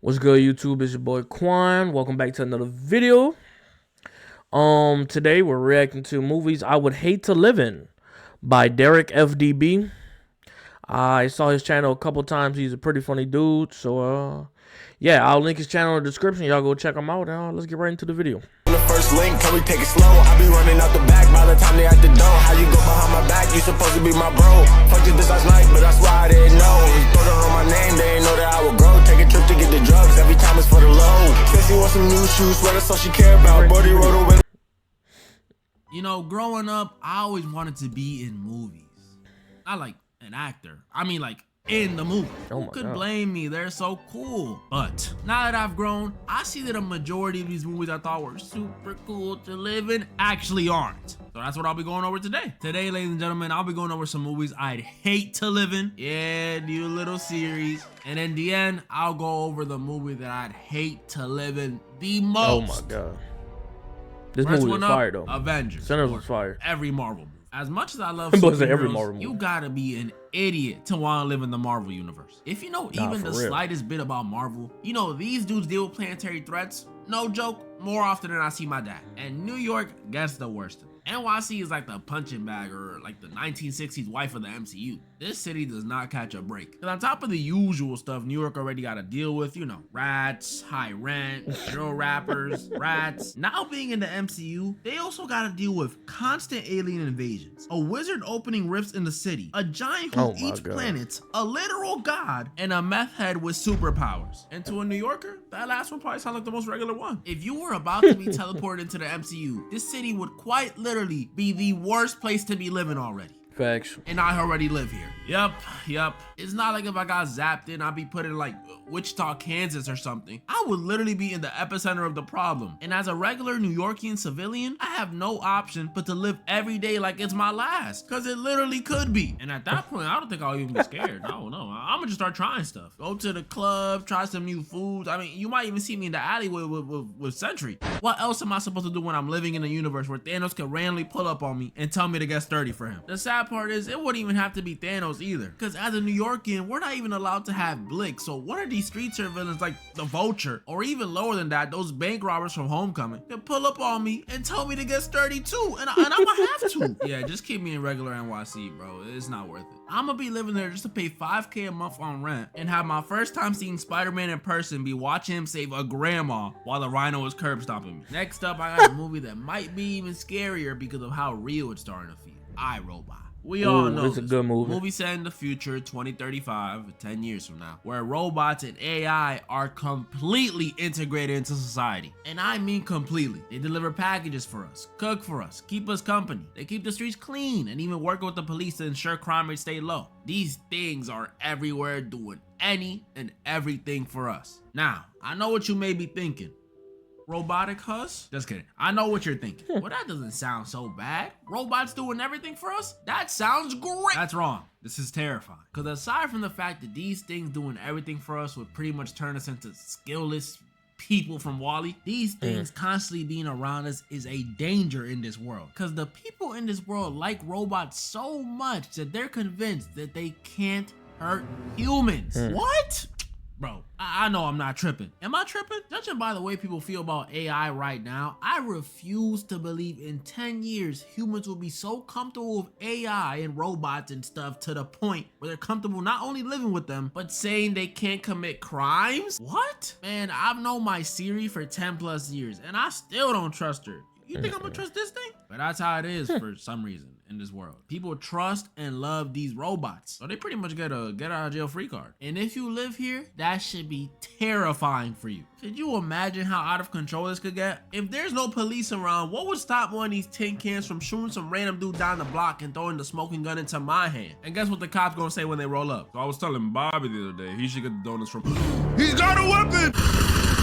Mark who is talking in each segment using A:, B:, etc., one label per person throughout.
A: What's good, YouTube? It's your boy Quan. Welcome back to another video. Today we're reacting to movies I would hate to live in by DerekFDB. I saw his channel a couple times. He's a pretty funny dude. So yeah, I'll link his channel in the description. Y'all go check him out. Let's get right into the video.
B: The first link, can we take it slow? I be running out the back by the time they at the door. How you go behind my back? You supposed to be my bro. Fucked you this last night, but that's why I didn't know. You throw that on my name, they ain't know that I would grow. Take a trip to get the drugs, every time it's for the low. Says she wants some new shoes, swear that's all she care about. Brody wrote a win.
C: You know, growing up, I always wanted to be in movies. Not like an actor. I mean like in the movie. Who could blame me? They're so cool. But now that I've grown, I see that a majority of these movies I thought were super cool to live in actually aren't. So that's what I'll be going over today. Today, ladies and gentlemen, I'll be going over some movies I'd hate to live in. Yeah, new little series. And in the end, I'll go over the movie that I'd hate to live in the most.
A: Oh my god. This movie was fire though.
C: Avengers.
A: Sinners was fire.
C: Every Marvel movie. As much as I love superheroes,
A: every Marvel movie.
C: You gotta be an idiot to want to live in the Marvel universe. If you know even the slightest bit about Marvel, you know these dudes deal with planetary threats, no joke, more often than I see my dad. And New York gets the worst of it. NYC is like the punching bag or like the 1960s wife of the MCU. This city does not catch a break. And on top of the usual stuff New York already got to deal with, you know, rats, high rent, drill rappers, rats. Now being in the MCU, they also got to deal with constant alien invasions, a wizard opening rifts in the city, a giant who eats planets, a literal god, and a meth head with superpowers. And to a New Yorker, that last one probably sounds like the most regular one. If you were about to be teleported into the MCU, this city would quite literally be the worst place to be living already.
A: Facts.
C: And I already live here. Yep. It's not like if I got zapped in, I'd be put in like Wichita, Kansas or something. I would literally be in the epicenter of the problem. And as a regular New Yorkian civilian, I have no option but to live every day like it's my last. Cause it literally could be. And at that point, I don't think I'll even be scared. No. I'm gonna just start trying stuff. Go to the club, try some new foods. I mean, you might even see me in the alleyway with Sentry. What else am I supposed to do when I'm living in a universe where Thanos can randomly pull up on me and tell me to get sturdy for him? The sad part is it wouldn't even have to be Thanos either. Cause as a New Yorkian, we're not even allowed to have Blick. So one of these street villains like the Vulture, or even lower than that, those bank robbers from Homecoming, can pull up on me and tell me to get sturdy too. And I'm gonna have to. Yeah, just keep me in regular NYC, bro. It's not worth it. I'm gonna be living there just to pay $5K a month on rent and have my first time seeing Spider-Man in person be watching him save a grandma while the Rhino is curb stomping me. Next up, I got a movie that might be even scarier because of how real it's starting to feel. iRobot. We all know
A: it's a good movie.
C: Movie set in the future, 2035, 10 years from now, where robots and AI are completely integrated into society. And I mean completely. They deliver packages for us, cook for us, keep us company. They keep the streets clean and even work with the police to ensure crime rates stay low. These things are everywhere doing any and everything for us. Now, I know what you may be thinking. Robotic Hus? Just kidding. I know what you're thinking. Well, that doesn't sound so bad. Robots doing everything for us? That sounds great. That's wrong. This is terrifying. Because aside from the fact that these things doing everything for us would pretty much turn us into skillless people from WALL-E, these things constantly being around us is a danger in this world. Because the people in this world like robots so much that they're convinced that they can't hurt humans. What? Bro, I know I'm not tripping. Am I tripping? Judging by the way people feel about AI right now, I refuse to believe in 10 years humans will be so comfortable with AI and robots and stuff to the point where they're comfortable not only living with them, but saying they can't commit crimes? What? Man, I've known my Siri for 10 plus years and I still don't trust her. You think I'm gonna trust this thing? But that's how it is for some reason in this world. People trust and love these robots. So they pretty much get a get out of jail free card. And if you live here, that should be terrifying for you. Could you imagine how out of control this could get? If there's no police around, what would stop one of these tin cans from shooting some random dude down the block and throwing the smoking gun into my hand? And guess what the cops gonna say when they roll up? So I was telling Bobby the other day, he should get the donuts from He's got a weapon!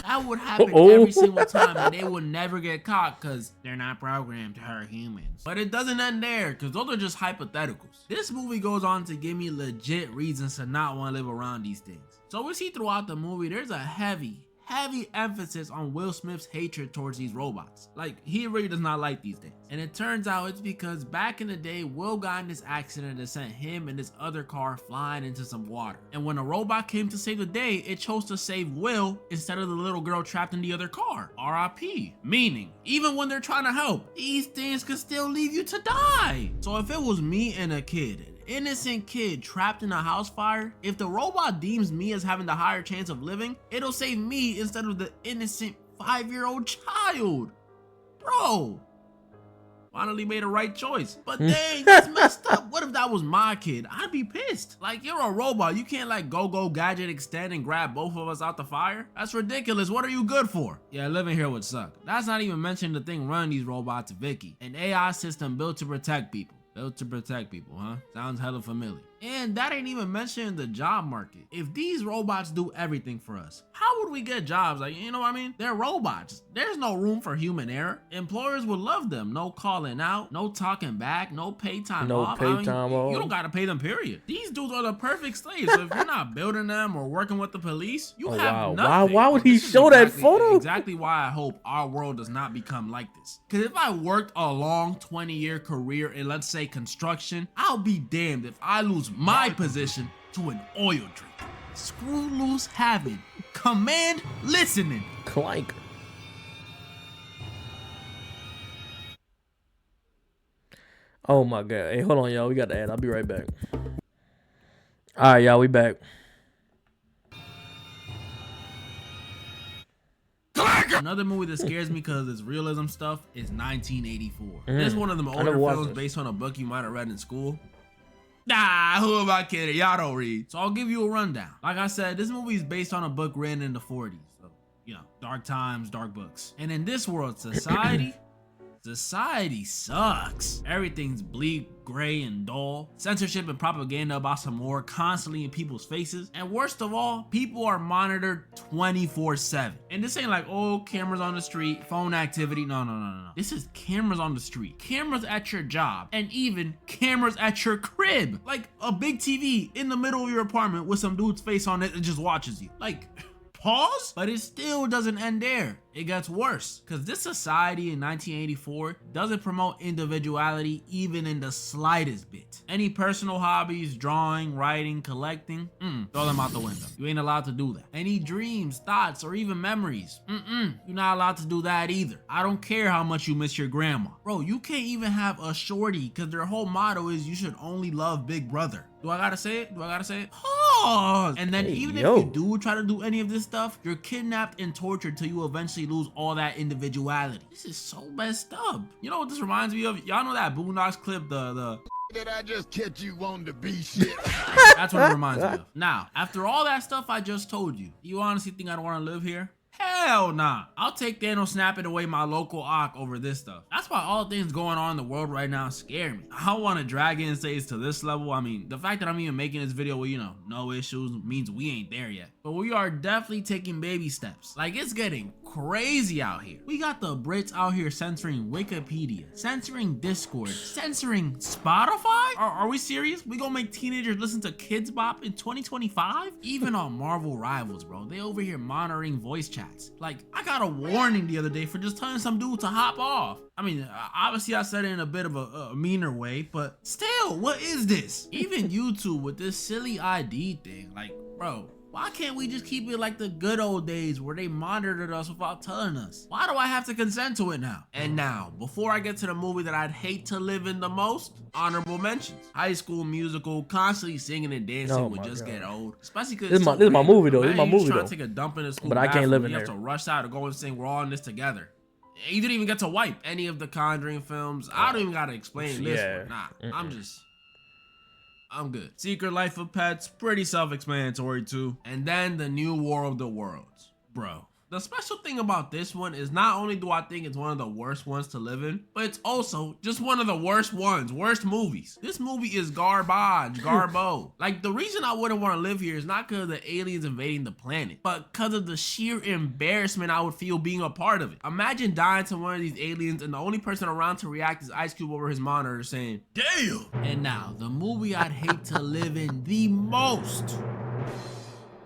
C: That would happen every single time and they would never get caught because they're not programmed to hurt humans. But it doesn't end there because those are just hypotheticals. This movie goes on to give me legit reasons to not want to live around these things. So we see throughout the movie there's a heavy heavy emphasis on Will Smith's hatred towards these robots. Like, he really does not like these things. And it turns out it's because back in the day, Will got in this accident that sent him and his other car flying into some water. And when a robot came to save the day, it chose to save Will instead of the little girl trapped in the other car. RIP. Meaning, even when they're trying to help, these things could still leave you to die. So if it was me and a kid, innocent kid trapped in a house fire, if the robot deems me as having the higher chance of living, it'll save me instead of the innocent 5-year-old child. Bro, finally made a right choice. But dang, that's messed up. What if that was my kid? I'd be pissed. Like, you're a robot. You can't like go gadget extend and grab both of us out the fire. That's ridiculous. What are you good for? Yeah, living here would suck. That's not even mentioning the thing running these robots, Vicky, an AI system built to protect people. Built to protect people, huh? Sounds hella familiar. And that ain't even mentioning the job market. If these robots do everything for us, how would we get jobs? Like, you know what I mean? They're robots. There's no room for human error. Employers would love them. No calling out, no talking back, no pay time off.
A: No pay time off.
C: You don't gotta pay them, period. These dudes are the perfect slaves. So if you're not building them or working with the police, you have nothing.
A: Why would he show that photo?
C: Exactly why I hope our world does not become like this. Because if I worked a long 20-year career in, let's say, construction, I'll be damned if I lose my position to an oil drink. Screw loose having. Command listening.
A: Clank. Oh my god. Hey, hold on, y'all. We got the ad. I'll be right back. Alright, y'all, we back.
C: Another movie that scares me because it's realism stuff is 1984. This is one of them older films based on a book you might have read in school. Nah, who am I kidding? Y'all don't read. So I'll give you a rundown. Like I said, this movie is based on a book written in the 40s. So, you know, dark times, dark books. And in this world, society sucks. Everything's bleak, gray, and dull. Censorship and propaganda about some war constantly in people's faces. And worst of all, people are monitored 24/7. And this ain't like, oh, cameras on the street, phone activity. No. This is cameras on the street, cameras at your job, and even cameras at your crib. Like a big TV in the middle of your apartment with some dude's face on it that just watches you. Like, pause? But it still doesn't end there. It gets worse, because this society in 1984 doesn't promote individuality even in the slightest bit. Any personal hobbies, drawing, writing, collecting, throw them out the window. You ain't allowed to do that. Any dreams, thoughts, or even memories, you're not allowed to do that either. I don't care how much you miss your grandma. Bro, you can't even have a shorty, because their whole motto is you should only love Big Brother. Do I gotta say it? Pause. And then if you do try to do any of this stuff, you're kidnapped and tortured till you eventually lose all that individuality. This is so messed up. You know what this reminds me of? Y'all know that Boondocks clip, the
D: Did I just catch you on the beat shit?
C: That's what it reminds me of. Now, after all that stuff I just told you, you honestly think I'd want to live here? Hell nah. I'll take Thanos snapping away my local Ock over this stuff. That's why all things going on in the world right now scare me. I don't want to drag it and say it's to this level. I mean, the fact that I'm even making this video with, you know, no issues means we ain't there yet. But we are definitely taking baby steps. Like, it's getting crazy out here. We got the Brits out here censoring Wikipedia, censoring Discord, censoring Spotify? Are we serious? We gonna make teenagers listen to Kids Bop in 2025? Even on Marvel Rivals, bro, they over here monitoring voice chats. Like, I got a warning the other day for just telling some dude to hop off. I mean, obviously I said it in a bit of a meaner way, but still, what is this? Even YouTube with this silly ID thing, like, bro, why can't we just keep it like the good old days where they monitored us without telling us? Why do I have to consent to it now? And now, before I get to the movie that I'd hate to live in the most, honorable mentions. High School Musical, constantly singing and dancing would just get old. Especially because
A: this is my movie though. This is my movie
C: trying
A: though.
C: to take a dump in the school
A: but I can't live in
C: you
A: there.
C: have to rush out to go and sing "We're All in This Together." You didn't even get to wipe any of the Conjuring films. I don't even gotta explain this one. Nah, I'm good. Secret Life of Pets, pretty self-explanatory too. And then The New War of the Worlds. Bro, the special thing about this one is not only do I think it's one of the worst ones to live in, but it's also just one of the worst ones, worst movies. This movie is garbage, garbo. Like, the reason I wouldn't want to live here is not because of the aliens invading the planet, but because of the sheer embarrassment I would feel being a part of it. Imagine dying to one of these aliens and the only person around to react is Ice Cube over his monitor saying, "Damn!" And now, the movie I'd hate to live in the most.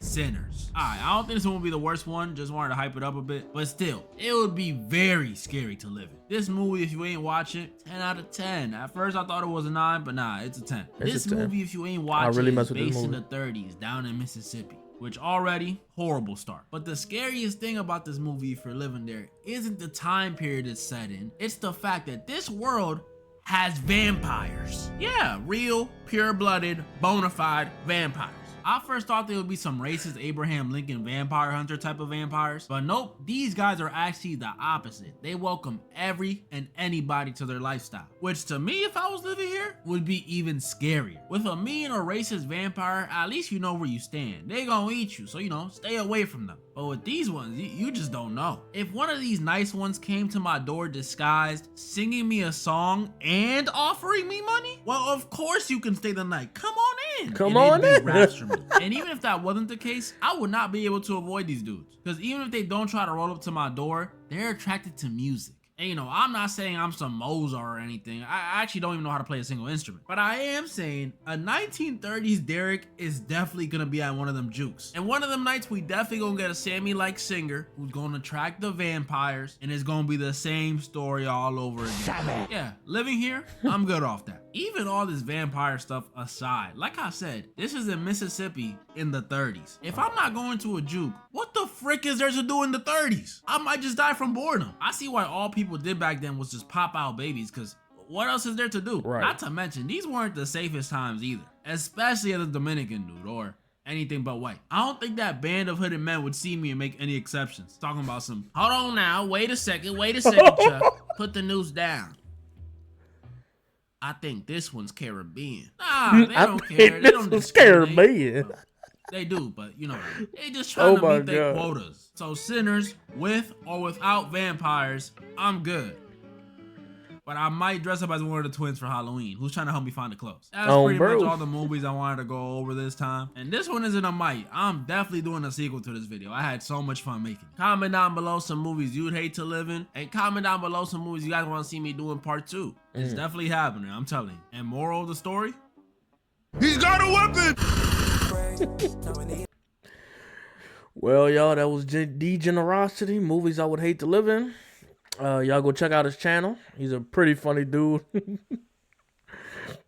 C: Sinners. Alright, I don't think this one will be the worst one. Just wanted to hype it up a bit. But still, it would be very scary to live in. This movie, if you ain't watch it, 10 out of 10. At first, I thought it was a 9, but nah, it's a 10. This movie, if you ain't watch it, is based in the 30s, down in Mississippi. Which already, horrible start. But the scariest thing about this movie, if you're living there, isn't the time period it's set in. It's the fact that this world has vampires. Yeah, real, pure-blooded, bona fide vampires. I first thought they would be some racist Abraham Lincoln vampire hunter type of vampires, but nope, these guys are actually the opposite. They welcome every and anybody to their lifestyle, which to me, if I was living here, would be even scarier. With a mean or racist vampire, at least you know where you stand. They gonna eat you, so you know, stay away from them. But with these ones, you just don't know. If one of these nice ones came to my door disguised, singing me a song and offering me money, well, of course you can stay the night. Come on in.
A: Come on in.
C: Raps for me. And even if that wasn't the case, I would not be able to avoid these dudes. Because even if they don't try to roll up to my door, they're attracted to music. And you know, I'm not saying I'm some Mozart or anything. I actually don't even know how to play a single instrument. But I am saying a 1930s Derek is definitely gonna be at one of them jukes. And one of them nights, we definitely gonna get a Sammy-like singer who's gonna attract the vampires, and it's gonna be the same story all over again. Sammy. Yeah, living here, I'm good off that. Even all this vampire stuff aside, like I said, this is in Mississippi in the 30s. If I'm not going to a juke, what the frick is there to do in the 30s? I might just die from boredom. I see why all people did back then was just pop out babies, because what else is there to do?
A: Right.
C: Not to mention, these weren't the safest times either, especially as a Dominican dude or anything but white. I don't think that band of hooded men would see me and make any exceptions. Talking about some, hold on now, wait a second, Chuck. Put the noose down. I think this one's Caribbean. Nah, they don't care. They don't discriminate.
A: Caribbean.
C: They do, but you know, they just trying to meet their
A: God.
C: quotas. So Sinners, with or without vampires, I'm good. But I might dress up as one of the twins for Halloween. Who's trying to help me find the clothes? That's pretty much all the movies I wanted to go over this time. And this one isn't a might. I'm definitely doing a sequel to this video. I had so much fun making it. Comment down below some movies you'd hate to live in. And comment down below some movies you guys want to see me do in part 2. It's definitely happening, I'm telling you. And moral of the story?
D: He's got a weapon!
A: Well, y'all, that was Degenerosity, movies I would hate to live in. Y'all go check out his channel. He's a pretty funny dude.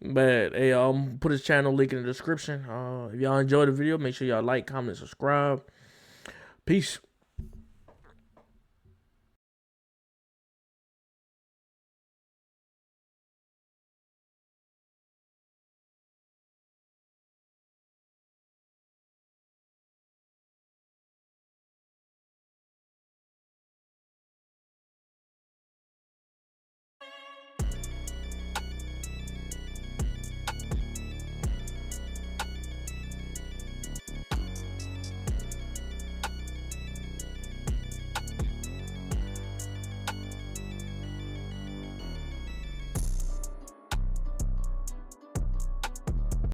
A: But hey, put his channel link in the description. If y'all enjoyed the video, make sure y'all like, comment, subscribe. Peace.